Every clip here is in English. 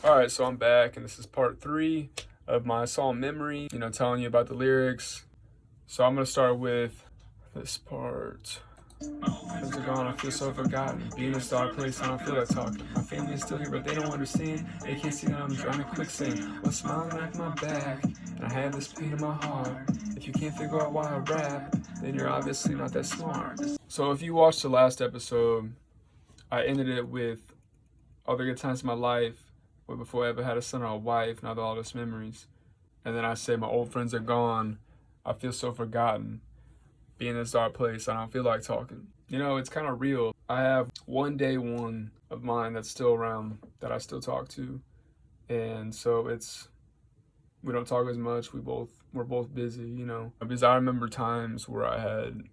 All right, so I'm back, and this is part 3 of my song Memory, telling you about the lyrics. So I'm going to start with this part. Friends are gone, I feel so forgotten. Being a star place, I don't feel like talking. My family is still here, but they don't understand. They can't see that I'm drowning quicksand. I'm smiling at my back, and I have this pain in my heart. If you can't figure out why I rap, then you're obviously not that smart. So if you watched the last episode, I ended it with all the good times of my life, way before I ever had a son or a wife, now all those memories. And then I say my old friends are gone, I feel so forgotten. Being in this dark place, I don't feel like talking. It's kind of real. I have one day one of mine that's still around that I still talk to. And so we don't talk as much. We're both busy, Because I remember times where I had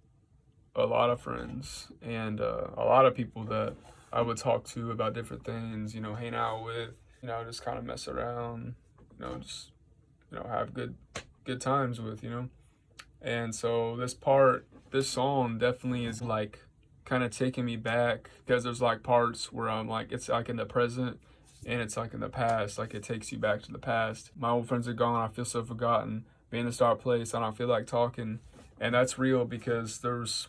a lot of friends and a lot of people that I would talk to about different things, hang out with, just kind of mess around, just have good times with, And so this song definitely is like kind of taking me back, because there's like parts where I'm like, it's like in the present and it's like in the past, like it takes you back to the past. My old friends are gone, I feel so forgotten. Being in this dark place, I don't feel like talking. And that's real, because there was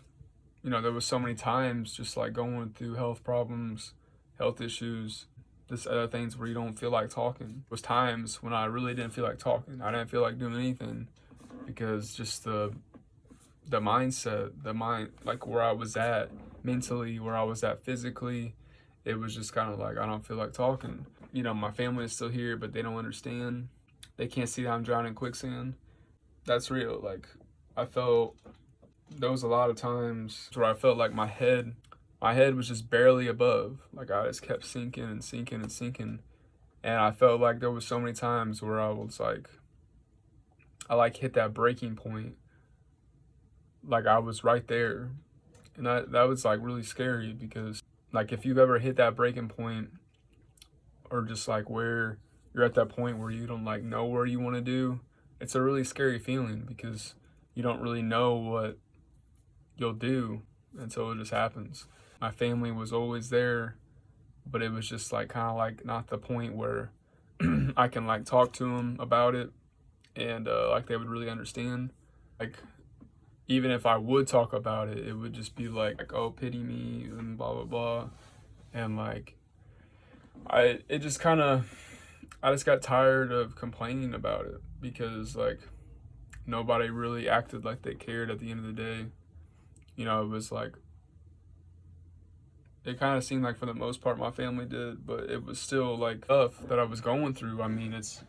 so many times just like going through health problems, health issues, just other things where you don't feel like talking. There was times when I really didn't feel like talking. I didn't feel like doing anything, because just the mindset, like where I was at mentally, where I was at physically, it was just kind of like, I don't feel like talking. My family is still here, but they don't understand. They can't see that I'm drowning in quicksand. That's real. Like, there was a lot of times where I felt like my head was just barely above. Like I just kept sinking and sinking and sinking. And I felt like there was so many times where I was like, I hit that breaking point. Like I was right there. And that was like really scary, because like if you've ever hit that breaking point, or just like where you're at that point where you don't like know where you want to do, it's a really scary feeling, because you don't really know what you'll do until it just happens. My family was always there, but it was just like kind of like not the point where I can like talk to them about it, and like they would really understand. Like even if I would talk about it, it would just be like oh, pity me and blah blah blah. And like I just got tired of complaining about it, because like nobody really acted like they cared at the end of the day. It was like, it kind of seemed like for the most part my family did, but it was still like stuff that I was going through. I mean, it's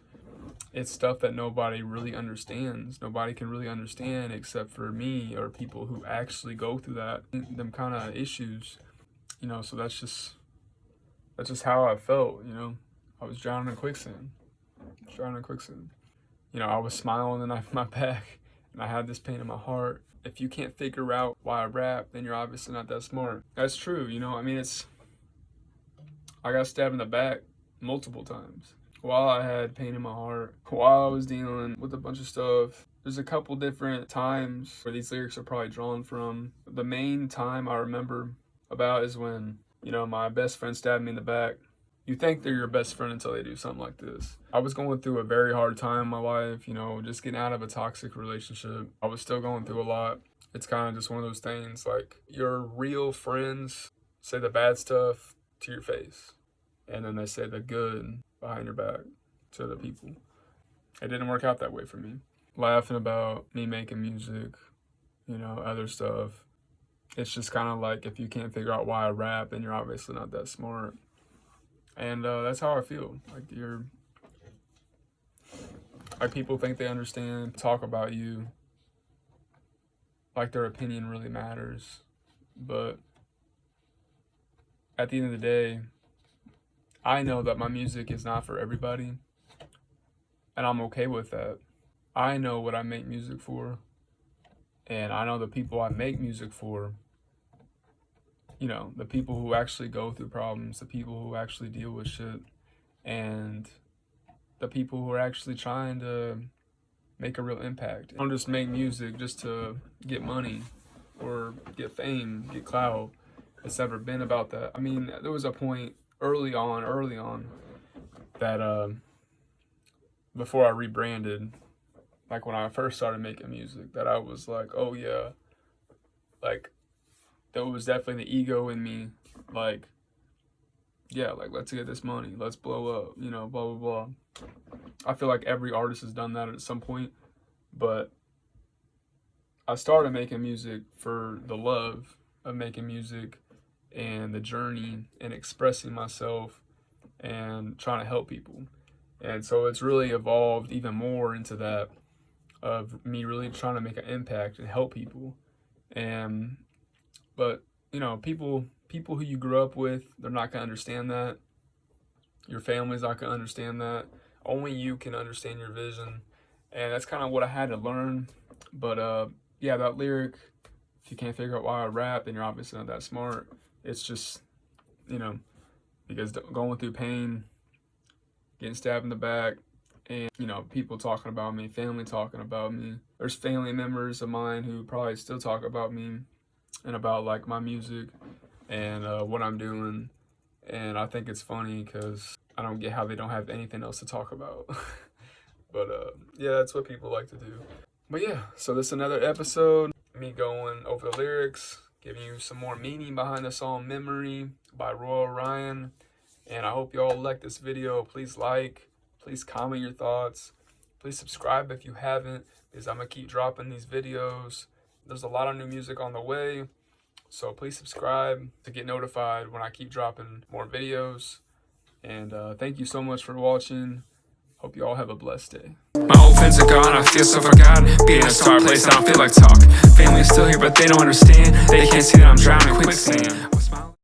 stuff that nobody really understands. Nobody can really understand except for me, or people who actually go through them kind of issues. So that's just how I felt. I was drowning in quicksand. I was smiling and I my back, and I had this pain in my heart. If you can't figure out why I rap, then you're obviously not that smart. That's true. I mean, I got stabbed in the back multiple times while I had pain in my heart, while I was dealing with a bunch of stuff. There's a couple different times where these lyrics are probably drawn from. The main time I remember about is when, my best friend stabbed me in the back. You think they're your best friend until they do something like this. I was going through a very hard time in my life, just getting out of a toxic relationship. I was still going through a lot. It's kind of just one of those things, like your real friends say the bad stuff to your face, and then they say the good behind your back to other people. It didn't work out that way for me. Laughing about me making music, other stuff. It's just kind of like, if you can't figure out why I rap, then you're obviously not that smart. And that's how I feel. Like people think they understand, talk about you, like their opinion really matters. But at the end of the day, I know that my music is not for everybody, and I'm okay with that. I know what I make music for, and I know the people I make music for, the people who actually go through problems, the people who actually deal with shit, and the people who are actually trying to make a real impact. I don't just make music just to get money or get fame, get clout. It's never been about that. I mean, there was a point early on that before I rebranded, like when I first started making music, that I was like, oh yeah, like there was definitely the ego in me, like, yeah, like let's get this money, let's blow up, you know, blah blah blah. I feel like every artist has done that at some point, but I started making music for the love of making music and the journey and expressing myself and trying to help people. And so it's really evolved even more into that, of me really trying to make an impact and help people. And but you know, people who you grew up with, they're not gonna understand that. Your family's not gonna understand that. Only you can understand your vision. And that's kind of what I had to learn. But yeah, that lyric, if you can't figure out why I rap, then you're obviously not that smart. It's just, you know, because going through pain, getting stabbed in the back, and, you know, people talking about me, family talking about me. There's family members of mine who probably still talk about me and about, like, my music and what I'm doing. And I think it's funny because I don't get how they don't have anything else to talk about. But yeah, that's what people like to do. But yeah, so this is another episode, me going over the lyrics, giving you some more meaning behind the song Memory by Royal Ryan. And I hope you all like this video. Please like, please comment your thoughts. Please subscribe if you haven't, because I'm going to keep dropping these videos. There's a lot of new music on the way, so please subscribe to get notified when I keep dropping more videos. And thank you so much for watching. Hope you all have a blessed day. My old friends are gone, I feel so forgotten. Being in a star place, I don't feel like talk. Family is still here, but they don't understand. They can't see that I'm drowning quicksand.